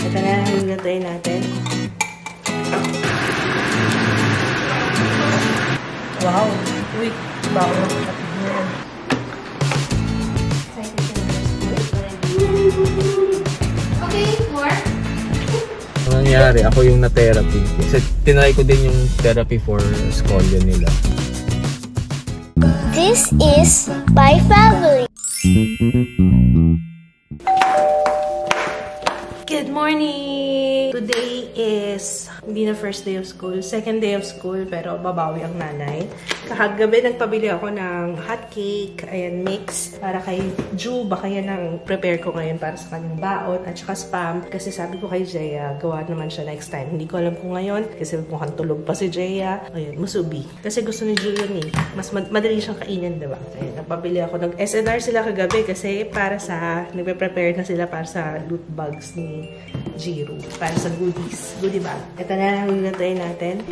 Ito na ang lulutuin natin. Wow! Uy! Bago na kapatid mo yan. Okay, more? Ang nangyari, ako yung na-therapy. Kasi tinry ko din yung therapy for scolio nila. This is my family. Good morning! Today is hindi na first day of school, second day of school, pero babawi ang nanay. Kahagabi nagpabili ako ng hot cake, ayan, mix, para kay Ju. Baka yan ang prepare ko ngayon para sa kanyang baon at saka spam. Kasi sabi ko kay Jeya, gawa naman siya next time. Hindi ko alam kung ngayon, kasi mukhang tulog pa si Jeya. Ayan, musubi. Kasi gusto ni Ju yun eh. Mas madali siyang kainin, diba? Ayan, nagpabili ako. Nag-SNR sila kagabi kasi para sa, nagpe-prepare na sila para sa loot bags ni Jiro. Para sa goodies. Goodie bag. Ito na ang lulutuin natin.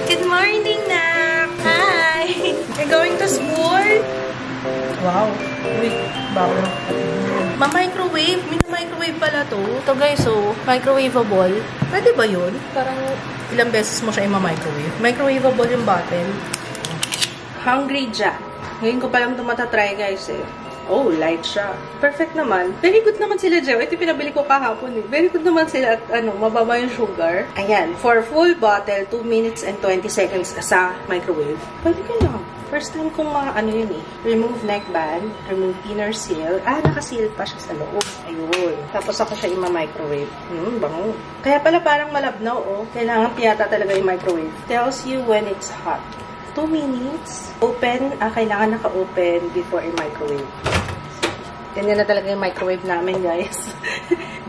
Good morning, Nak! Hi! You're going to school? Wow! Uy, bago na kapatid mo yan. Ma-microwave? Mini-microwave pala to. Ito guys, so, microwavable. Pwede ba yun? Parang ilang beses mo siya i-microwave. Microwavable yung bottle. Hungry Jack. Ngayon ko palang ito matatry guys eh. Oh, light siya. Perfect naman. Very good naman sila, Joe. Ito pinabili ko kahapon eh. Very good naman sila at mababa yung sugar. Ayan, for full bottle, 2 minutes and 20 seconds sa microwave. Pwede ka lang. First time kong yun eh. Remove neckband, remove inner seal. Naka-seal pa siya sa loob. Ayun. Tapos ako siya ima-microwave. Bango. Kaya pala parang malabnaw, oh. Kailangan piyata talaga yung microwave. Tells you when it's hot. 2 minutes. Open. Kailangan naka-open before i-microwave. Ganyan na talaga yung microwave namin, guys.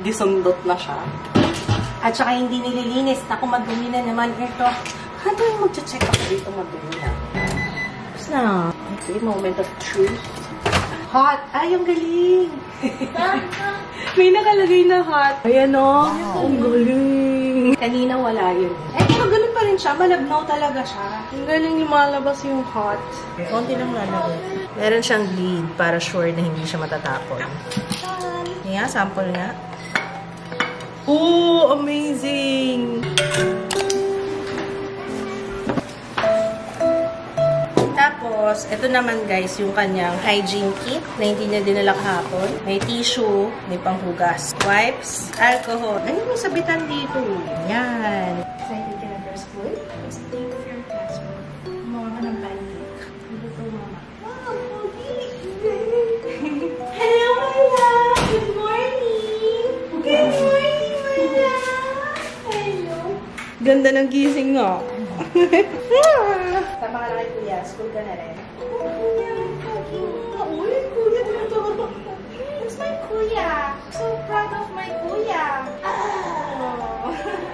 Disundot na siya. At saka hindi nililinis. Naku, madumi na naman ito. Ano yung mag-check ako dito madumi na? Tapos na. Okay, moment of truth. Hot! Ay, ang galing! May nakalagay na hot. Ayan o. Wow. Ang galing. Kanina wala yun. Pero ganun pa rin siya. Malabnaw talaga siya. Ang galing yung malabas yung hot. Konti lang lalagay. Meron siyang lid para sure na hindi siya matatapon. Nga, sample nga. Oh, amazing! Tapos, ito naman guys, yung kanyang hygiene kit na hindi niya dinala kahapon. May tissue, may panghugas, wipes, alcohol. Ano yung sabitan dito? Yan. Excited ka na for school? What's the date of your classroom? Gumawa ka ng pancake. Ito, mama. Wow, hello, my love! Good morning! Good morning, my love! Hello! Ganda ng gising nga. Tama ka na kay Kuya. School ka na rin. Kuya, uy, Kuya. It's my Kuya. So proud of my Kuya.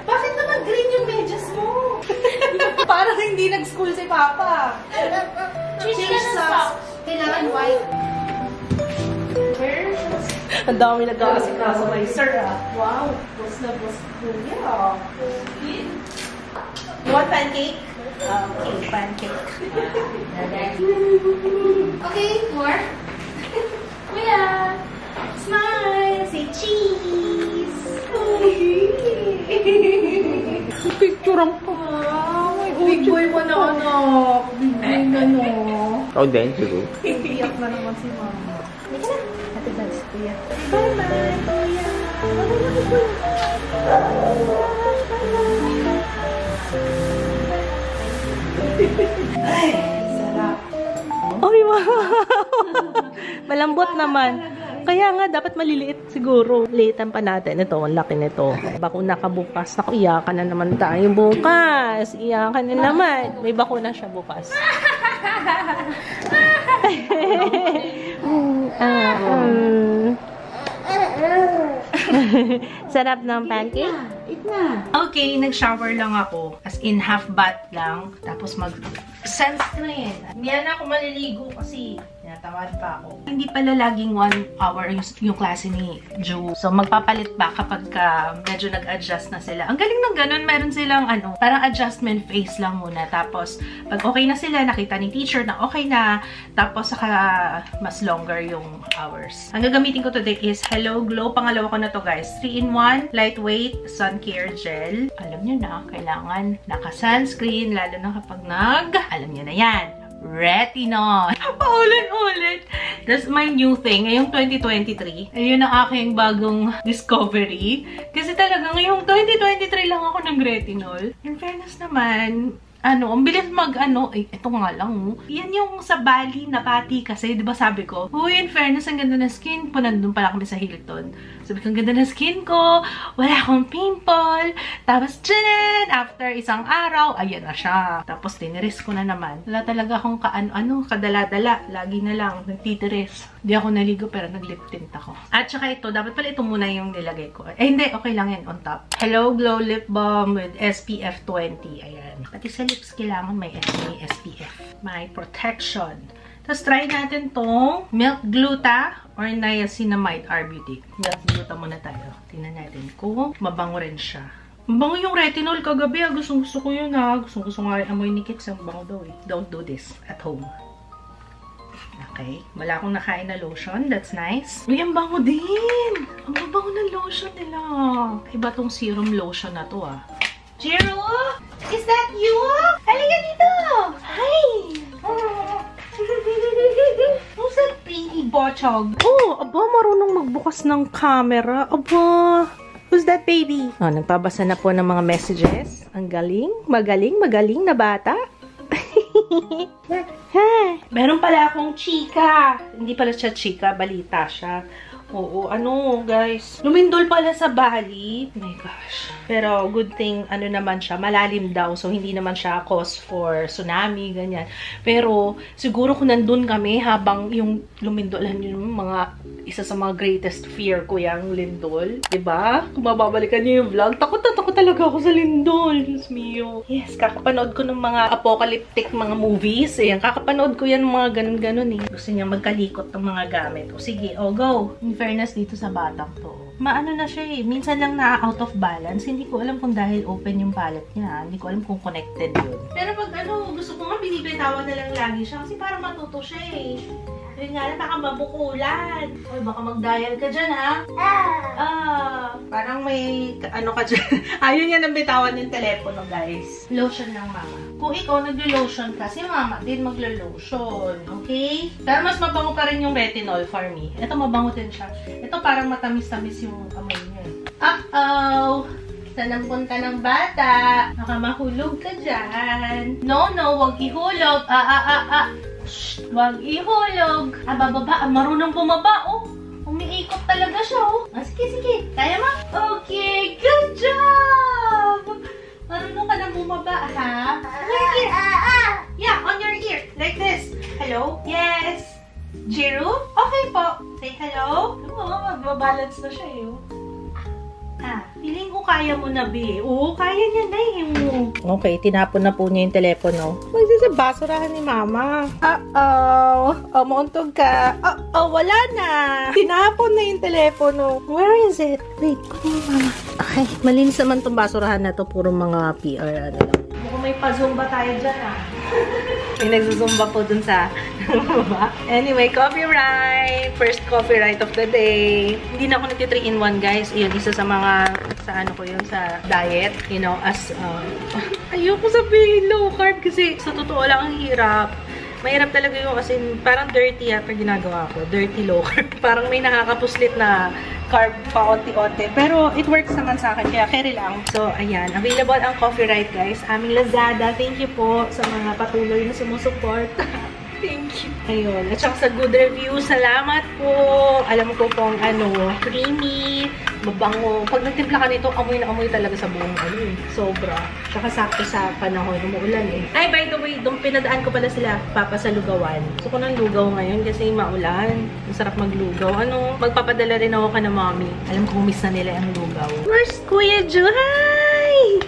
Bakit naman green yung medyas mo? Parang hindi nag-school si Papa. Change socks. Kailangan white. Ang dami nag-aasikaso kay Sir. Wow. Boss na boss Kuya. You want pancake? Okay, pancake. Okay, more? Kuya! Smile! Say cheese! Picture ang pa. Big boy mo na anak. Big boy na no. Ikaw din, siguro. Iyak na naman si mama. Hindi ka na. Happy birthday, Kuya. Bye-bye, Kuya. Ay, sarap. Ay, wow! Malambot naman. Kaya nga, dapat maliliit siguro. Liitan pa natin. Ito, ang laki nito. Bakuna ka bukas. Naku, iyakan na naman tayo bukas. Iyakan na naman. May bakuna siya bukas. Sarap ng pancake? Eat na. Okay, nag-shower lang ako. As in, half bath lang. Tapos mag-sunscreen. Hindi na ako maliligo kasi tinatamad pa ako. Hindi pala laging 1 hour yung klase ni Ju. So, magpapalit ba kapag medyo nag-adjust na sila. Ang galing ng ganun, meron silang parang adjustment phase lang muna. Tapos, pag okay na sila, nakita ni teacher na okay na, tapos saka mas longer yung hours. Ang gagamitin ko today is Hello Glow. Pangalawa ko na to guys. 3-in-1, lightweight, sun care gel. Alam nyo na, kailangan naka-sunscreen, lalo na kapag alam nyo na yan, retinol. Paulit-ulit. That's my new thing. Ngayong 2023. Ayun ang aking bagong discovery. Kasi talaga ngayong 2023 lang ako ng retinol. In fairness naman, ang bilis ito nga lang, yan yung sa Bali na pati kasi, di ba sabi ko, in fairness, ang ganda na skin ko, nandun pala kami sa Hilton. Sabi ko, ang ganda na skin ko, wala akong pimple, tapos, tchanan! After isang araw, ayan na siya. Tapos, tiniris ko na naman. Wala talaga akong kadala-dala, lagi na lang, nagtitiris. Di ako naligo, pero nag-lip tint ako. At saka ito, dapat pala ito muna yung nilagay ko. Hindi, okay lang yan, on top. Hello Glow Lip Balm with SPF 20, ayan. Pati sa lips, kailangan may SPF. May protection. Tapos, try natin tong Milk Gluta or Niacinamide Arbutic. Milk Gluta muna tayo. Tingnan natin kung mabango rin siya. Mabango yung retinol kagabi. Gusto ko yun ha. Gusto nga rin amoy ni Kits. Ang bango daw eh. Don't do this at home. Okay. Wala akong nakain na lotion. That's nice. Uy, ang bango din! Ang babango ng lotion nila. Iba tong serum lotion na to ah. Jiro? Is that you? Halika dito! Hi! Who's that baby bochog? Oh, aba, marunong magbukas ng camera. Aba, who's that baby? Oh, nagpabasa na po ng mga messages. Ang galing, magaling na bata. Meron pala akong chika. Hindi pala siya chika, balita siya. Oo, guys. Lumindol pala sa Bali. Oh my gosh. Pero, good thing, naman siya, malalim daw. So, hindi naman siya cause for tsunami, ganyan. Pero, siguro kung nandun kami, habang yung lumindolan yung isa sa mga greatest fear ko yung lindol. Diba? Kung mababalikan niyo yung vlog, takot talaga ako sa lindol. Diyos mio. Yes, kakapanood ko ng mga apocalyptic mga movies. Ayan, kakapanood ko yan mga ganun-ganun eh. Gusto niya magkalikot ng mga gamit. O sige, go. In fairness dito sa batang to. Maano na siya eh. Minsan lang na out of balance. Hindi ko alam kung dahil open yung palette niya. Hindi ko alam kung connected yun. Pero pag gusto ko nga binibitawan na lang lagi siya. Kasi parang matuto siya eh. Yun nga lang, baka mabukulan. Oy, baka mag-dial ka dyan, ha? Parang may, ka dyan. Ayun yan ang bitawan yung telepono, guys. Lotion lang, mama. Kung ikaw naglo-lotion ka, si mama din maglo-lotion. Okay? Pero mas mabango pa rin yung retinol for me. Ito, mabango din siya. Ito, parang matamis-tamis yung amoy niya. Saan ang punta ng bata? Baka mahulog ka dyan. No, wag ihulog. Shh, wag ihulog. Bababa. Marunong bumaba, oh. Umiikot talaga siya, oh. Sige. Kaya mo? Okay, good job! Marunong ka na bumaba, ha? On your ear. Yeah, on your ear. Like this. Hello? Yes. Jiro? Okay po. Say hello. Magbabalance na siya, eh, oh. Feeling ko kaya mo na, be. Oo, kaya niya na eh. Okay, tinapon na po niya yung telepono. Magsasabasurahan ni mama. Mauntog ka. Wala na. Tinapon na yung telepono. Where is it? Wait, kunin mama. Okay, malinis naman itong basurahan na to. Puro mga PR, lang. Mukhang may pa-zumba tayo dyan, May nagsusumba po dun sa baba. Anyway, copyright. First copyright of the day. Hindi na ako nagti-3-in-1, guys. Yun, isa sa mga, sa diet. You know, ayoko sabihin low carb kasi sa totoo lang ang hirap. Mahirap talaga yung as in, parang dirty yata ginagawa ko. Dirty low carb. Parang may nakakapuslit na carb pa onti-onti. Pero it works naman sa akin. Kaya carry lang. So, ayan. Available ang copyright, guys. Aming Lazada. Thank you po sa mga patuloy na sumusuport. Thank you. Ayun. At saka sa good review, salamat po. Alam ko pong creamy, mabango. Pag nagtimpla ka nito, amoy na amoy talaga sa buong sobra. Tsaka sakto sa panahon, umuulan eh. Ay, by the way, doon pinadaan ko pala sila papa sa lugawan. Gusto ko ng lugaw ngayon kasi maulan. Masarap maglugaw. Magpapadala rin ako ka na mommy. Alam ko, miss na nila ang lugaw. Where's Kuya Ju? Hi!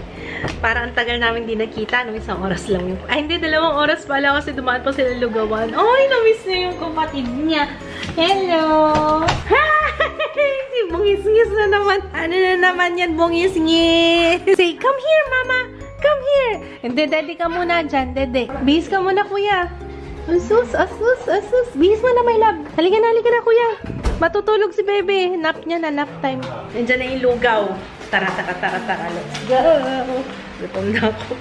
Para ang tagal namin di nakita, no? 1 oras lang yung... Ay, hindi, 2 oras pala kasi dumaan pa sila lugawan. Ay, na-miss niya yung kapatid niya. Hello! Si bungis-ngis na naman. Ano na naman yan, bungis-ngis? Say, come here, mama! Come here! Hindi, daddy ka muna dyan, dede. Bihis ka muna, kuya. Asus, asus, asus. Bihis mo na, my love. Halika na, kuya. Matutulog si bebe. Nap niya na, nap time. Nandiyan na yung lugaw. Tara. Let's go. Gutom na ako.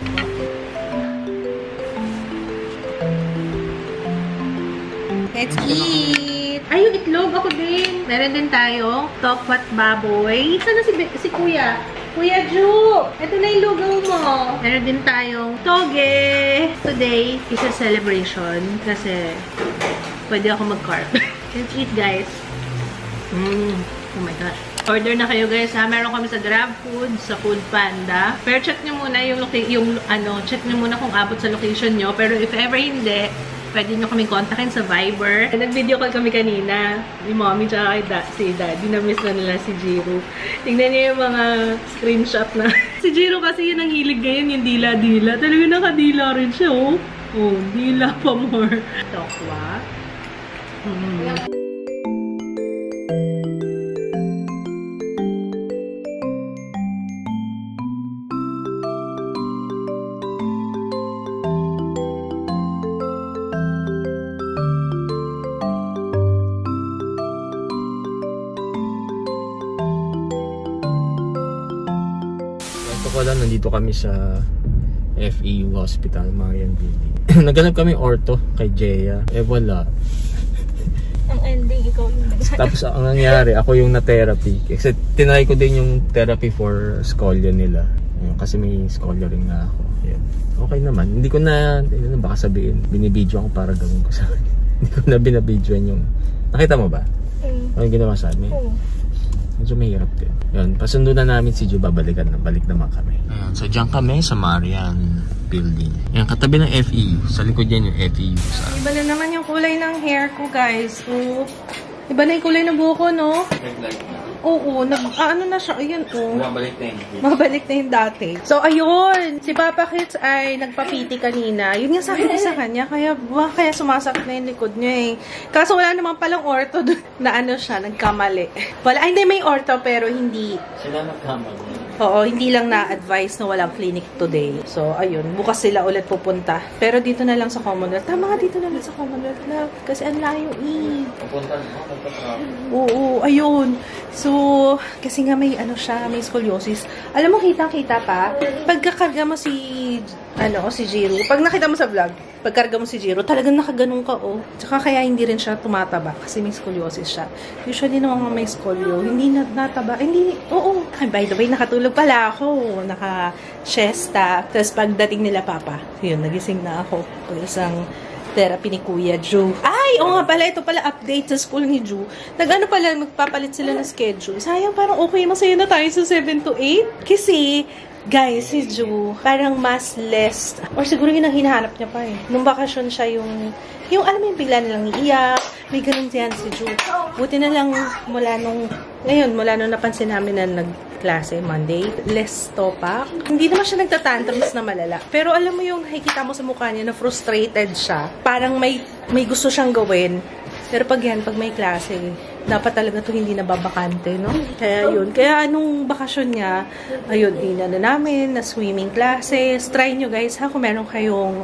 Let's eat. Ay, yung itlog ako din. Meron din tayo. Tokpat baboy. Sana si kuya? Kuya Ju! Ito na yung lugaw mo. Meron din tayong toge. Today is a celebration kasi pwede ako mag-carb. Let's eat, guys. Oh my gosh. Order na kayo, guys, ha? Meron kami sa GrabFood, sa Food Panda. Pero check nyo muna check nyo muna kung abot sa location nyo. Pero if ever hindi, pwede nyo kami kontakin sa Viber. Nag-video call kami kanina. Yung mommy tsaka si daddy. Na-miss na nila si Jiro. Tingnan niyo yung mga screenshot na. Si Jiro kasi yun ang hilig ngayon, yung dila-dila. Talaga nakadila rin siya, oh. Oh, dila pa more. Tokwa. Nandito kami sa FEU Hospital, Marian Building. Naghanap kami ortho kay Jeya. Wala. Ang ending, ikaw yung Tapos ang nangyari, ako yung na-therapy. Kasi tinry ko din yung therapy for scolio nila. Kasi may scolio ring na ako. Yan. Okay naman. Hindi ko na, baka sabihin, binibidyo ako para gawin ko sa akin. Hindi ko na binabidyoan yung... Nakita mo ba? Ano yung ginawa sa amin? Medyo mahirap din. Yun, pasundo na namin si Ju, balik naman kami. Ayan, so dyan kami sa Marian Building. Ayan, katabi ng FEU. Sa likod yan yung FEU. Iba na naman yung kulay ng hair ko, guys. Oh. Iba na yung kulay ng buhok ko, no? Oo, ano na siya, ayun, oh. Mabalik na yung dati. So, ayun, si Papa Kits ay nagpapiti kanina. Yun yung sabi ko sa kanya, kaya sumasakit na yung likod niya eh. Kaso wala naman palang ortho doon na ano siya, nagkamali. Wala, ay, hindi, may ortho pero hindi. Sila nagkamali. Oo, hindi lang na-advise na walang clinic today. So, ayun, bukas sila ulit pupunta. Pero dito na lang sa Commonwealth. Tama nga, dito na lang sa Commonwealth na. Kasi ang layo eh. Pupunta na, Oo, ayun. So, kasi nga may ano siya, may scoliosis. Alam mo, kitang-kita pa. Pagkakarga mo si Jiro, pag nakita mo sa vlog, pagkarga mo si Jiro, talagang nakaganon ka, oh. Tsaka kaya hindi rin siya tumataba kasi may scoliosis siya. Usually naman may scolio, hindi nataba. Hindi, oo. Ay, by the way, nakatulog pala ako. Naka-siesta. Tapos pagdating nila Papa, yun, nagising na ako. Isang therapy ni Kuya Ju. Ay, oo nga pala, ito pala update sa school ni Ju. Nag-ano pala, magpapalit sila ng schedule. Sayang, parang okay, masaya na tayo sa 7 to 8. Kasi, guys, si Ju, parang mas less, or siguro yun ang hinahanap niya pa eh. Nung bakasyon siya yung alam mo yung bigla nilang iiyak, may ganun diyan si Ju. Buti na lang mula nung napansin namin na nagklase Monday, less topak. Hindi naman siya nagtatantrums na malala. Pero alam mo yung nakikita mo sa mukha niya na frustrated siya. Parang may gusto siyang gawin. Pero pag may klase, dapat talaga to hindi nababakante, no? Kaya yun. Kaya anong bakasyon niya, ayun, namin na swimming classes. Try nyo guys, ha, kung meron kayong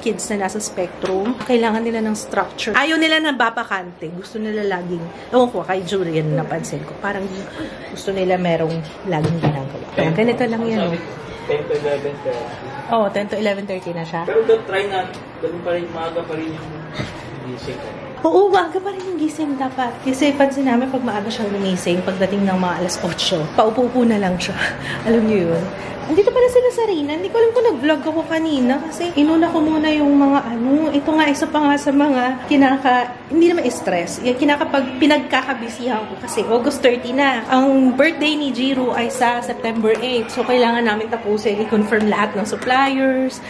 kids na nasa spectrum, kailangan nila ng structure. Ayaw nila na babakante. Gusto nila laging, ewan ko, kay Julian napansin ko, parang gusto nila merong laging ginagawa. Kaya ganito lang yan, no? 10 to 11:30. Oo, 10 to 11:30 na siya. Pero try na, ganun pa rin, maaga pa rin yung gising ko. Oo, maaga pa rin yung gising dapat. Kasi pansin namin pag maaga siyang lumising, pagdating ng mga alas 8, paupo-upo na lang siya. Alam niyo yun? Andito pala sila sa Rina. Hindi ko alam kung nag-vlog ako kanina kasi inuna ko muna yung mga ito nga, isa pa nga sa mga hindi naman stress. Pinagkakabisihan ko kasi August 30 na. Ang birthday ni Jiro ay sa September 8. So, kailangan namin tapusin, i-confirm lahat ng suppliers,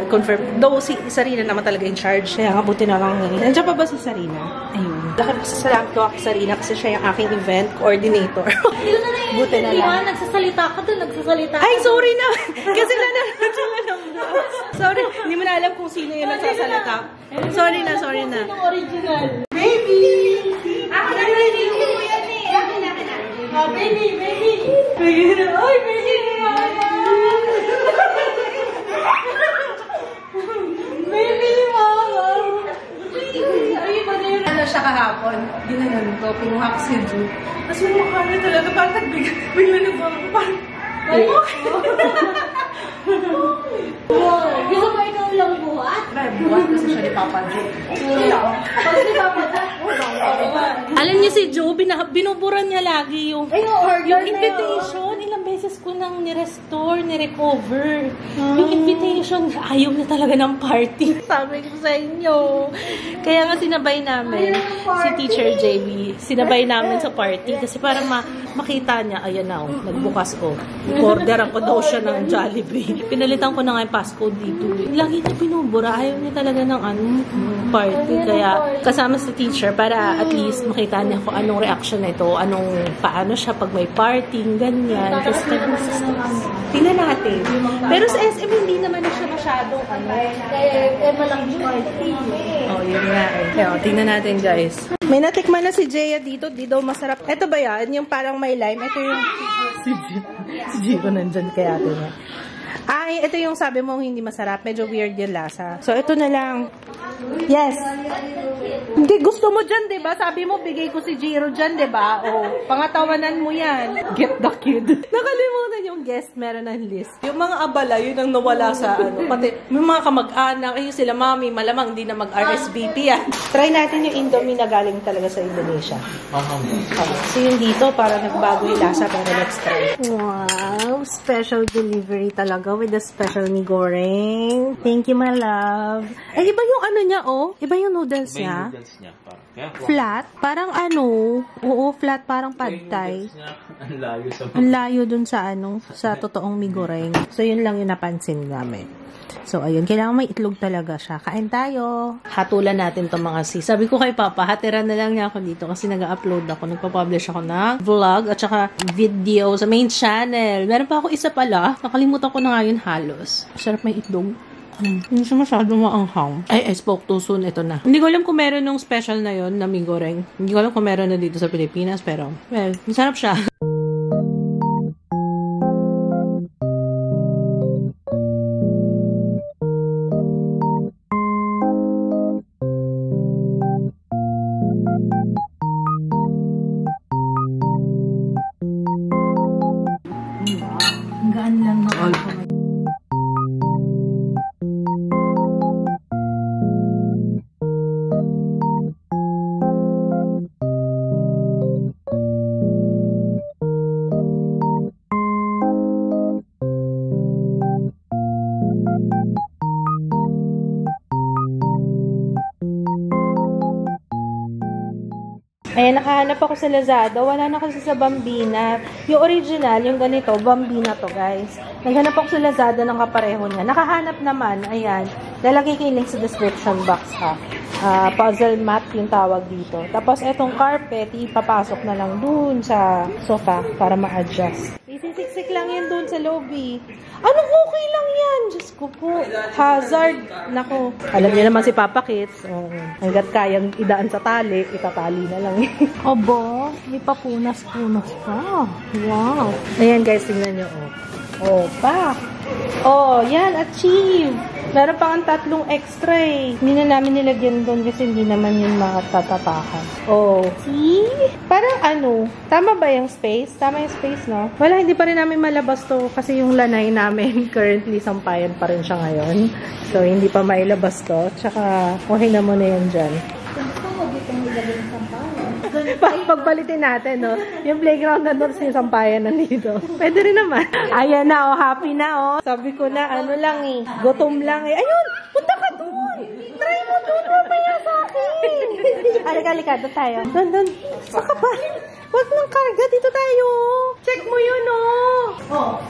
confirm. Though, si Sarina naman talaga in charge. Kaya nga, buti na lang. Nandiyan pa ba si Sarina? Ayun. Salamat ko kay Sarina kasi siya yung aking event coordinator. Buti na lang. Nagsasalita ka doon, nagsasalita ka. Ay, sorry na. Kasi nanonood sila ng vlogs. Sorry, hindi mo na alam kung sino yung nagsasalita. Sorry na. original. Baby! Ako na ready ko yan eh. Oh, baby! Ay, baby! Baby, mama! Ay, iba na yun. Ano siya kahapon? Ginanon ko, pinuha ko si Drew. Tapos yung mukha niya talaga, parang nagbigla na ba ako? Parang, Gusto mo ikaw lang buhat? buhat kasi siya ni Papa Joe. Alam niyo si Joe, binuburan niya lagi yung invitation. Ilang beses ko nang ni-restore, ni-recover. Yung invitation, ayaw niya talaga ng party. Sabi ko sa inyo. Kaya nga sinabay namin si Teacher JB. Sinabay namin sa party kasi para makita niya, ayan na, nagbukas ko. Orderan ko daw siya ng Jollibee. Pinalitan ko na nga yung passcode dito. Lagi niya binubura. Ayaw niya talaga ng party. Kaya kasama sa teacher para at least makita niya kung anong reaction na ito. Paano siya pag may party, ganyan. Kasi tingnan natin. Pero sa SM, hindi naman na siya masyadong Malaki party. Oh, yun nga eh. Kaya, tingnan natin guys. May natikman na si Jaya dito. Di daw masarap. Ito ba yan? Yung parang may lime. Ito yung si Jiro nandyan kaya ate niya. Ay, ito yung sabi mo hindi masarap. Medyo weird yung lasa. So, ito na lang. Yes. Hindi, gusto mo dyan, diba? Sabi mo, bigay ko si Jiro dyan, diba? O, pangatawanan mo yan. Get the kid. Nakalimutan yung guest, meron ng list. Yung mga abala, yun ang nawala sa pati, may mga kamag-anak, yung sila mami, malamang hindi na mag-RSVP yan. Try natin yung Indomie na galing talaga sa Indonesia. So, yung dito, para nagbago yung lasa, pero let's try. Wow, special delivery talaga with the special mi goreng. Thank you, my love. Eh, iba yung ano niya, oh. Iba yung noodles niya. Flat. Parang oo, flat. Parang pad thai. Ang layo dun sa sa totoong mi goreng. So, yun lang yung napansin namin. So, ayun. Kailangan may itlog talaga siya. Kain tayo. Hatulan natin itong mga sis. Sabi ko kay Papa, hatiran na lang niya ako dito kasi nag-upload ako. Nagpa-publish ako ng vlog at saka video sa main channel. Meron pa ako isa pala. Nakalimutan ko na nga yun halos. Sarap may itlog. Hindi siya masyado maanghang. I spoke too soon. Ito na. Hindi ko alam kung meron nung special na yon na mi goreng. Hindi ko alam kung meron na dito sa Pilipinas. Pero, well, masarap siya. Gaan lang na all. Ayan, nakahanap ako sa Lazada. Wala na kasi sa Bambina. Yung original, yung ganito, Bambina to, guys. Naghanap ako sa Lazada ng kapareho niya. Nakahanap naman, ayan. Lalagay ko yung link sa description box, ha. Puzzle mat yung tawag dito. Tapos, etong carpet, ipapasok na lang dun sa sofa para ma-adjust. Isisiksik lang yan dun sa lobby. Anong okay lang yan? Diyos ko po. Hazard. Nako. Alam niyo naman si Papa Kids. Hanggat kayang idaan sa tali, itatali na lang. Aba, may papunas-punas pa. Wow. Ayan guys, tingnan nyo. Oh, pa. Oh, yan. Achieve. Meron pa ang 3 extra eh. Hindi na namin nilagyan doon kasi hindi naman yun makatatapakan. Oh. See? Parang tama ba yung space? Tama yung space, no? Wala, hindi pa rin namin malabas to kasi yung lanay namin currently sampayan pa rin siya ngayon. So, hindi pa mailabas to. Tsaka, okay na muna yan dyan. Pagbalitin natin, no? Yung playground na doon, yung sampayan nandito. Pwede rin naman. Ayan na, happy na, Sabi ko na, lang eh. Gutom lang eh. Ayun! Punta ka doon! Try mo doon, mamaya sa akin! Alika, doon tayo. Doon. Saka ba? Huwag ng karga, dito tayo. Check mo yun,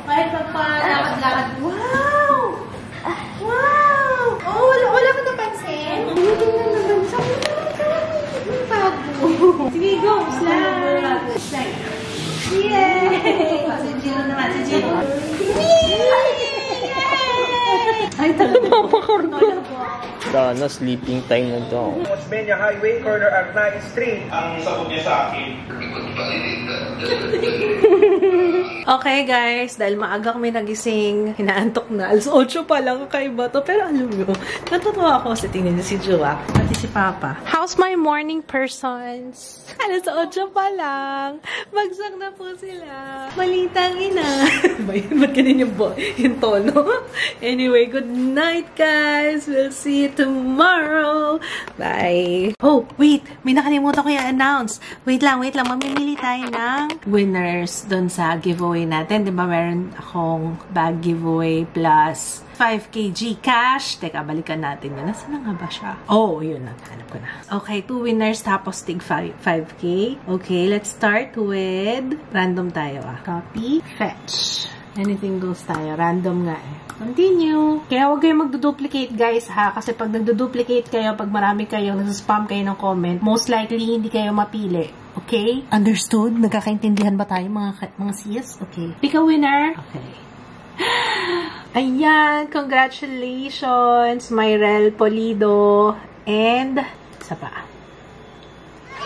kahit pa lakad-lakad. Wow! Wow! Wala ka napansin? Hindi na naman. Sabi mo sige, go! Slide! Yay! Si Jiro naman. Si Jiro. Yay! Ay, talaga. Papakarga. Sana, sleeping time na daw. Osmeña Highway, corner Arnaiz Street. Ang sagot niya sa akin. Okay guys, dahil maaga kami nagising, hinaantok na. Alas 8 pa lang, kakaiba to. Pero alam mo, natutuwa ako kasi tingnan niyo si Joa, pati si Papa. How's my morning persons? Alas 8 pa lang. Bagsak na po sila. Malitang ina. Ba't ganun yung tono? Anyway, good night guys. We'll see you tomorrow. Bye. Oh, wait. May nakalimutan ko i-announce. Wait lang. Mamimili tayo ng winners dun sa giveaway natin. Diba meron akong bag giveaway plus 5 kg cash. Teka, balikan natin yun. Nasaan na nga ba siya? Oh, yun na. Hanap ko na. Okay, 2 winners tapos tig 5K. Okay, let's start with random tayo Copy, fetch. Anything goes tayo. Random nga Continue. Kaya huwag kayong magduduplicate guys ha. Kasi pag nagduduplicate kayo, pag marami kayo, nasa-spam kayo ng comment, most likely hindi kayo mapili. Okay? Understood? Nagkakaintindihan ba tayo mga sis? Okay. Pick a winner. Okay. Ayan. Congratulations, Myrel Polido. And, isa pa.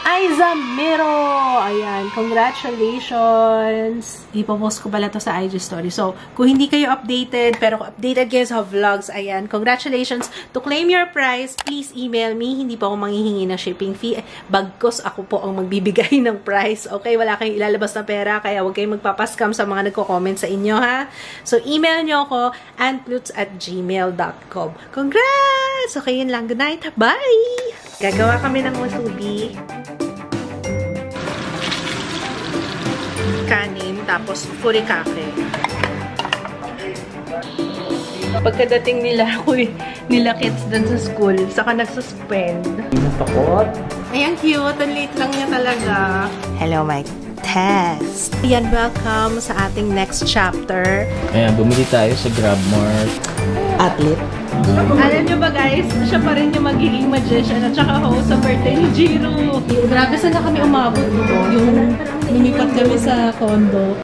Aiza Miro! Ayan, congratulations! Ipopost ko pala to sa IG story. So, kung hindi kayo updated, pero kung updated kayo sa vlogs, ayan, congratulations! To claim your prize, please email me. Hindi po ako manghihingi ng shipping fee. Bagkos ako po ang magbibigay ng prize. Okay, wala kayong ilalabas na pera, kaya huwag kayong magpapascam sa mga nagko-comment sa inyo, ha? So, email nyo ako, antplutz@gmail.com. Congrats! Okay, yun lang. Good night. Bye! Gagawa kami ng musubi. Kanin, tapos furikake. Pagkadating nila kids dun sa school, saka nagsuspend. Natakot. Ayan, cute. Ang late lang niya talaga. Hello, my test. Ayan, welcome sa ating next chapter. Ayan, bumili tayo sa GrabMart. Athlete. Alam nyo ba guys, siya pa rin yung magiging magician at saka host sa birthday ni Jiro. Grabe, saan na kami umabot? Yung lumipat kami sa condo.